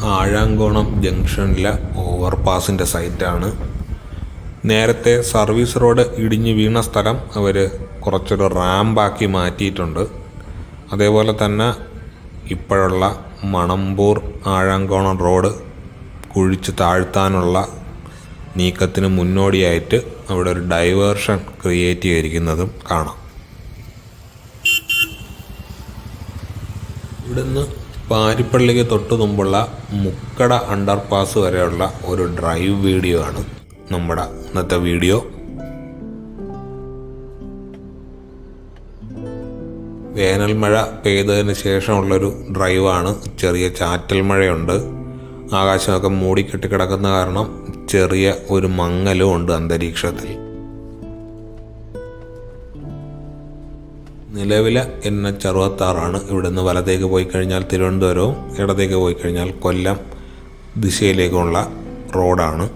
ആഴാങ്കോണം ജംഗ്ഷനിലെ ഓവർപാസിൻ്റെ സൈറ്റാണ്. നേരത്തെ service road ഇടിഞ്ഞ് വീണ സ്ഥലം അവർ കുറച്ചൊരു റാമ്പാക്കി മാറ്റിയിട്ടുണ്ട്. അതേപോലെ തന്നെ ഇപ്പോഴുള്ള മണമ്പൂർ ആഴാങ്കോണം റോഡ് കുഴിച്ച് താഴ്ത്താനുള്ള നീക്കത്തിന് മുന്നോടിയായിട്ട് അവിടെ ഒരു ഡൈവേർഷൻ ക്രിയേറ്റ് ചെയ്തിരിക്കുന്നതും കാണാം. ഇവിടുന്ന് പാരിപ്പള്ളിക്ക് തൊട്ട് മുമ്പുള്ള മുക്കട അണ്ടർപാസ് വരെയുള്ള ഒരു ഡ്രൈവ് വീഡിയോ ആണ് നമ്മുടെ ഇന്നത്തെ വീഡിയോ. വേനൽ മഴ പെയ്തതിന് ശേഷമുള്ളൊരു ഡ്രൈവാണ്. ചെറിയ ചാറ്റൽ മഴയുണ്ട്, ആകാശമൊക്കെ മൂടിക്കെട്ടി കിടക്കുന്ന കാരണം ചെറിയ ഒരു മങ്ങലും ഉണ്ട് അന്തരീക്ഷത്തിൽ. നിലവിലെ NH66 ഇവിടുന്ന് വലത്തേക്ക് പോയി കഴിഞ്ഞാൽ തിരുവനന്തപുരവും ഇടത്തേക്ക് പോയി കഴിഞ്ഞാൽ കൊല്ലം ദിശയിലേക്കുള്ള റോഡാണ്.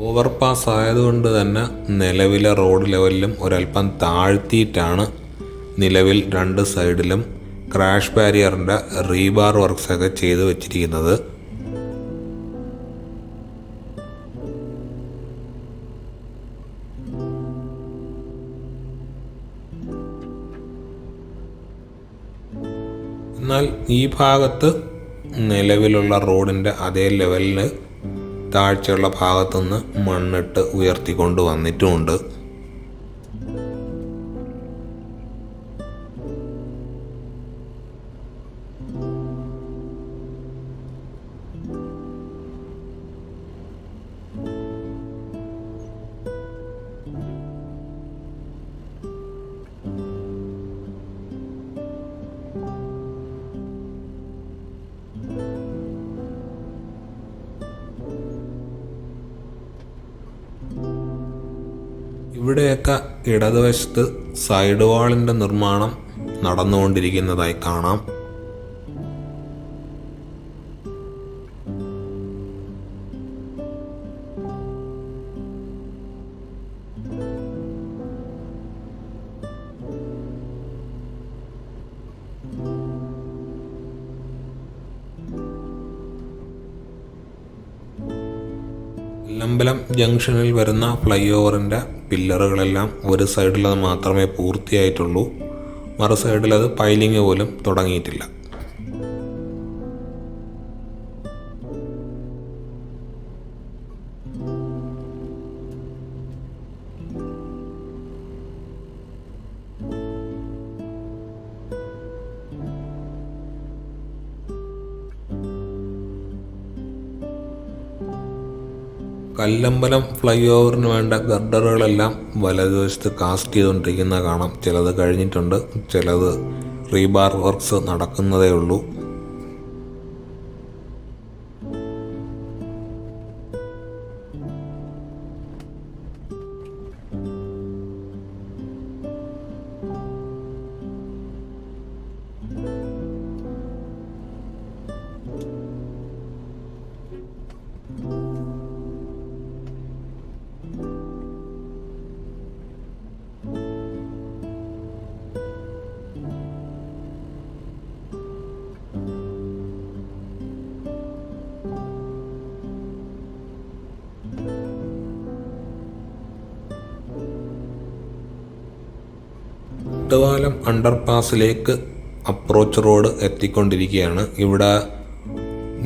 ഓവർപാസ് ആയതുകൊണ്ട് തന്നെ നിലവിലെ റോഡ് ലെവലിലും ഒരല്പം താഴ്ത്തിയിട്ടാണ് നിലവിൽ രണ്ട് സൈഡിലും ക്രാഷ് ബാരിയറിൻ്റെ റീബാർ വർക്ക്സൊക്കെ ചെയ്ത് വെച്ചിരിക്കുന്നത്. എന്നാൽ ഈ ഭാഗത്ത് നിലവിലുള്ള റോഡിൻ്റെ അതേ ലെവലിന് താഴ്ചയുള്ള ഭാഗത്തുനിന്ന് മണ്ണിട്ട് ഉയർത്തിക്കൊണ്ട് വന്നിട്ടുമുണ്ട്. ഇവിടെയൊക്കെ ഇടതുവശത്ത് സൈഡ് വാളിൻ്റെ നിർമ്മാണം നടന്നുകൊണ്ടിരിക്കുന്നതായി കാണാം. ലമ്പലം ജംഗ്ഷനിൽ വരുന്ന ഫ്ലൈ ഓവറിൻ്റെ പില്ലറുകളെല്ലാം ഒരു സൈഡിലത് മാത്രമേ പൂർത്തിയായിട്ടുള്ളൂ, മറു സൈഡിലത് പൈലിങ് പോലും തുടങ്ങിയിട്ടില്ല. കല്ലമ്പലം ഫ്ലൈ ഓവറിന് വേണ്ട ഗർഡറുകളെല്ലാം വലതുവശത്ത് കാസ്റ്റ് ചെയ്തുകൊണ്ടിരിക്കുന്ന കാണാം. ചിലത് കഴിഞ്ഞിട്ടുണ്ട്, ചിലത് റീബാർ വർക്ക്സ് നടക്കുന്നതേ ഉള്ളൂ. ഒട്ടുപാലം അണ്ടർപാസിലേക്ക് അപ്രോച്ച് റോഡ് എത്തിക്കൊണ്ടിരിക്കുകയാണ്. ഇവിടെ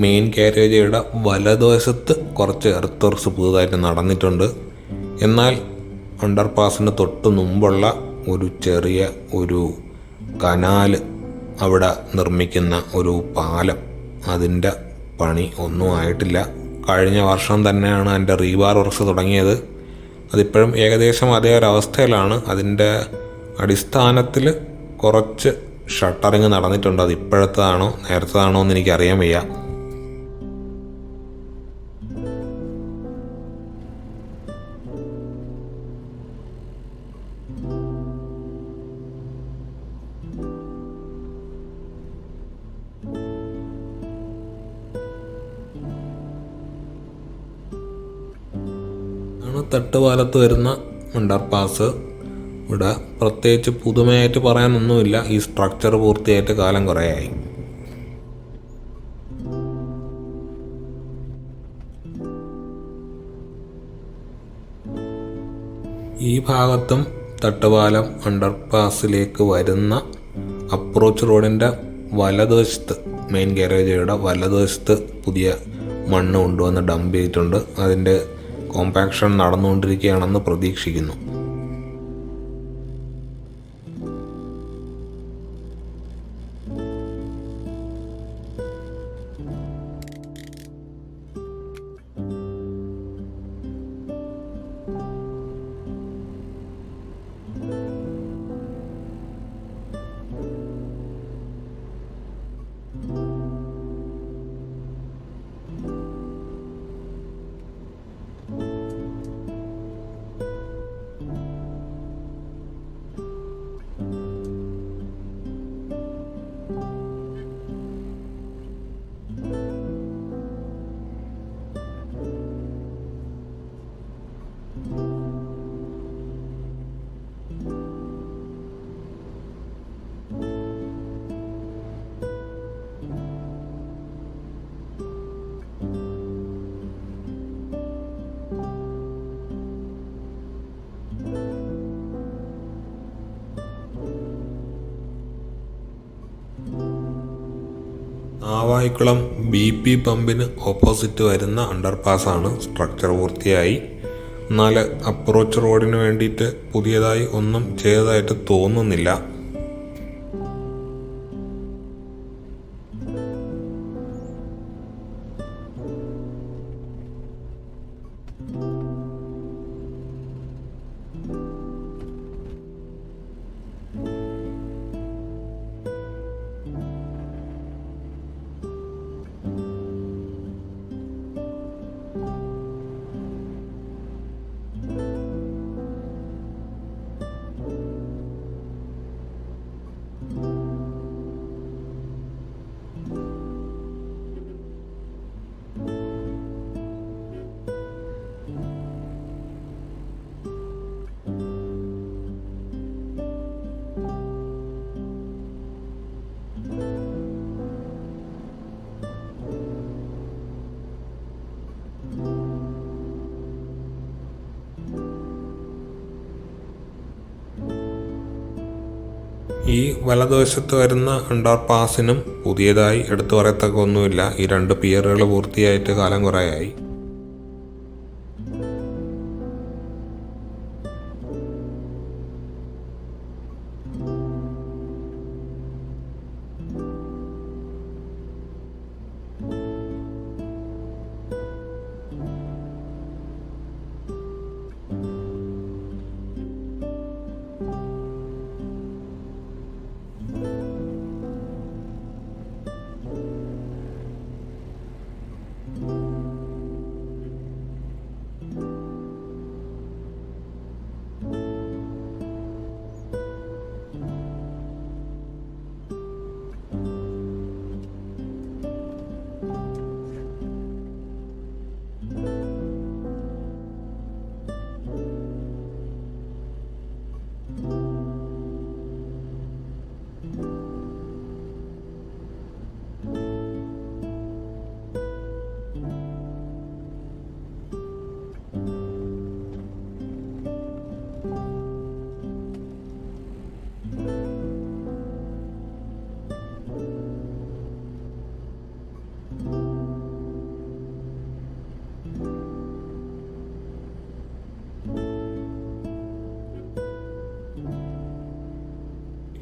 മെയിൻ കാരേജയുടെ വലതുവശത്ത് കുറച്ച് എർത്ത് വർക്ക്സ് പുതുതായിട്ട് നടന്നിട്ടുണ്ട്. എന്നാൽ അണ്ടർപാസിന് തൊട്ട് മുമ്പുള്ള ഒരു ചെറിയ ഒരു കനാല്, അവിടെ നിർമ്മിക്കുന്ന ഒരു പാലം, അതിൻ്റെ പണി ഒന്നും ആയിട്ടില്ല. കഴിഞ്ഞ വർഷം തന്നെയാണ് അതിൻ്റെ റീബാർ വർക്ക്സ് തുടങ്ങിയത്. അതിപ്പോഴും ഏകദേശം അതേ ഒരവസ്ഥയിലാണ്. അതിൻ്റെ അടിസ്ഥാനത്തിൽ കുറച്ച് ഷട്ടറിങ് നടന്നിട്ടുണ്ട്. അത് ഇപ്പോഴത്തേതാണോ നേരത്തേതാണോ എന്ന് എനിക്കറിയാൻ വയ്യ. ആണ് തട്ടുപാലത്ത് വരുന്ന അണ്ടർപാസ്. ഇവിടെ പ്രത്യേകിച്ച് പുതുമയായിട്ട് പറയാനൊന്നുമില്ല. ഈ സ്ട്രക്ചർ പൂർത്തിയായിട്ട് കാലം കുറേയായി. ഈ ഭാഗത്തും തട്ടുപാലം അണ്ടർപാസിലേക്ക് വരുന്ന അപ്രോച്ച് റോഡിൻ്റെ വലതുവശത്ത്, മെയിൻ ഗാരേജയുടെ വലതുവശത്ത് പുതിയ മണ്ണ് കൊണ്ടുവന്ന് ഡംപ് ചെയ്തിട്ടുണ്ട്. അതിൻ്റെ കോമ്പാക്ഷൻ നടന്നുകൊണ്ടിരിക്കുകയാണെന്ന് പ്രതീക്ഷിക്കുന്നു. ആവായിക്കുളം BP പമ്പിന് ഓപ്പോസിറ്റ് വരുന്ന അണ്ടർപാസാണ്. സ്ട്രക്ചർ പൂർത്തിയായി. എന്നാൽ അപ്രോച്ച് റോഡിന് വേണ്ടിയിട്ട് പുതിയതായി ഒന്നും ചെയ്തതായിട്ട് തോന്നുന്നില്ല. ഈ വലതുവശത്ത് വരുന്ന അണ്ടർപാസിനും പുതിയതായി എടുത്തു പറയത്തക്ക ഒന്നുമില്ല. ഈ 2 പിയറുകൾ പൂർത്തിയായിട്ട് കാലം കുറേയായി.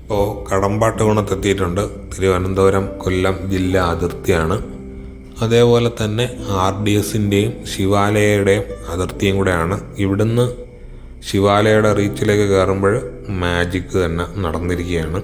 ഇപ്പോൾ കടമ്പാട്ടുകുണത്തെത്തിയിട്ടുണ്ട്. തിരുവനന്തപുരം കൊല്ലം ജില്ലാ അതിർത്തിയാണ്. അതേപോലെ തന്നെ RDSൻ്റെയും ശിവാലയയുടെയും അതിർത്തിയും കൂടെയാണ്. ഇവിടുന്ന് ശിവാലയയുടെ റീച്ചിലേക്ക് കയറുമ്പോൾ മാജിക് തന്നെ നടന്നിരിക്കുകയാണ്.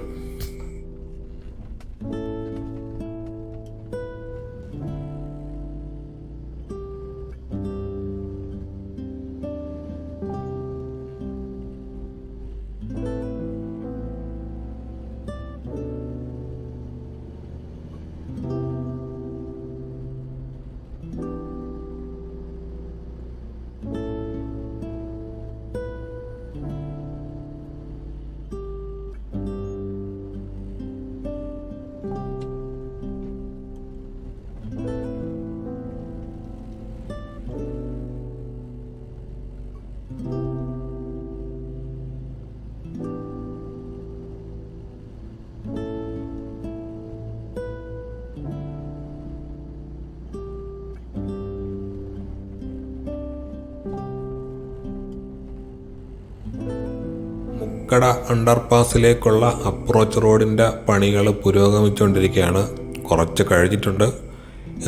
മുക്കട അണ്ടർപാസിലേക്കുള്ള അപ്രോച്ച് റോഡിൻ്റെ പണികൾ പുരോഗമിച്ചുകൊണ്ടിരിക്കുകയാണ്. കുറച്ച് കഴിഞ്ഞിട്ടുണ്ട്.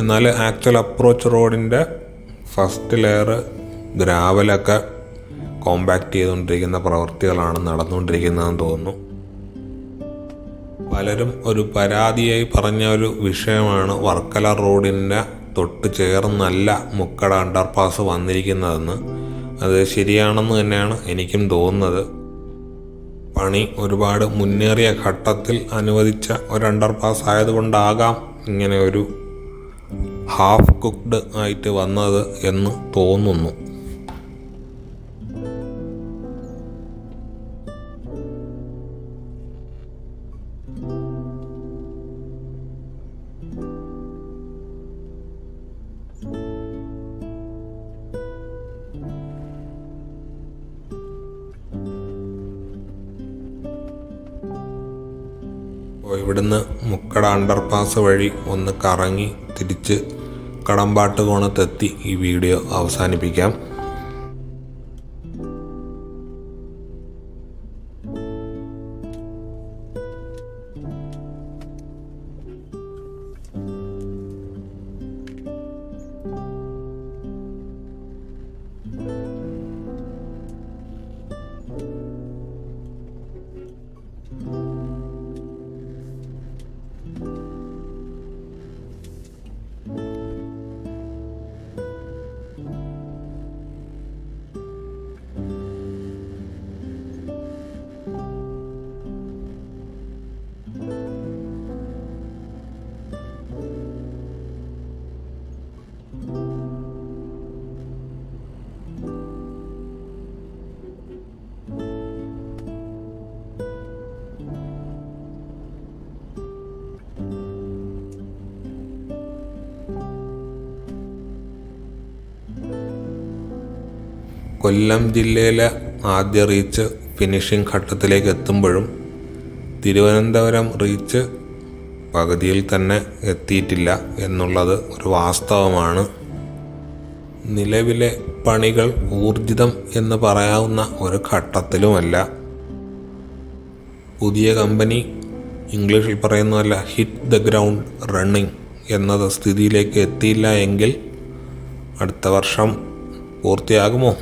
എന്നാൽ ആക്ച്വൽ അപ്രോച്ച് റോഡിൻ്റെ ഫസ്റ്റ് ലെയർ ഗ്രാവലൊക്കെ കോമ്പാക്റ്റ് ചെയ്തുകൊണ്ടിരിക്കുന്ന പ്രവൃത്തികളാണ് നടന്നുകൊണ്ടിരിക്കുന്നതെന്ന് തോന്നുന്നു. പലരും ഒരു പരാതിയായി പറഞ്ഞ ഒരു വിഷയമാണ് വർക്കല റോഡിൻ്റെ തൊട്ട് ചേർന്നല്ല മുക്കട അണ്ടർപാസ് വന്നിരിക്കുന്നതെന്ന്. അത് ശരിയാണെന്ന് തന്നെയാണ് എനിക്കും തോന്നുന്നത്. പണി ഒരുപാട് മുന്നേറിയ ഘട്ടത്തിൽ അനുവദിച്ച ഒരു അണ്ടർപാസ് ആയതുകൊണ്ടാകാം ഇങ്ങനെ ഒരു ഹാഫ് കുക്ക്ഡ് ആയിട്ട് വന്നത് എന്ന് തോന്നുന്നു. ഇവിടുന്ന് മുക്കട അണ്ടർപാസ് വഴി ഒന്ന് കറങ്ങി തിരിച്ച് കടമ്പാട്ട് കോണത്തെത്തി ഈ വീഡിയോ അവസാനിപ്പിക്കാം. കൊല്ലം ജില്ലയിലെ ആദ്യ റീച്ച് ഫിനിഷിംഗ് ഘട്ടത്തിലേക്ക് എത്തുമ്പോഴും തിരുവനന്തപുരം റീച്ച് പകുതിയിൽ തന്നെ എത്തിയിട്ടില്ല എന്നുള്ളത് ഒരു വാസ്തവമാണ്. നിലവിലെ പണികൾ ഊർജിതം എന്ന് പറയാവുന്ന ഒരു ഘട്ടത്തിലുമല്ല. പുതിയ കമ്പനി ഇംഗ്ലീഷിൽ പറയുന്നതല്ല ഹിറ്റ് ദ ഗ്രൗണ്ട് റണ്ണിങ് എന്നത് സ്ഥിതിയിലേക്ക് എത്തിയില്ല എങ്കിൽ അടുത്ത വർഷം പൂർത്തിയാകുമോ?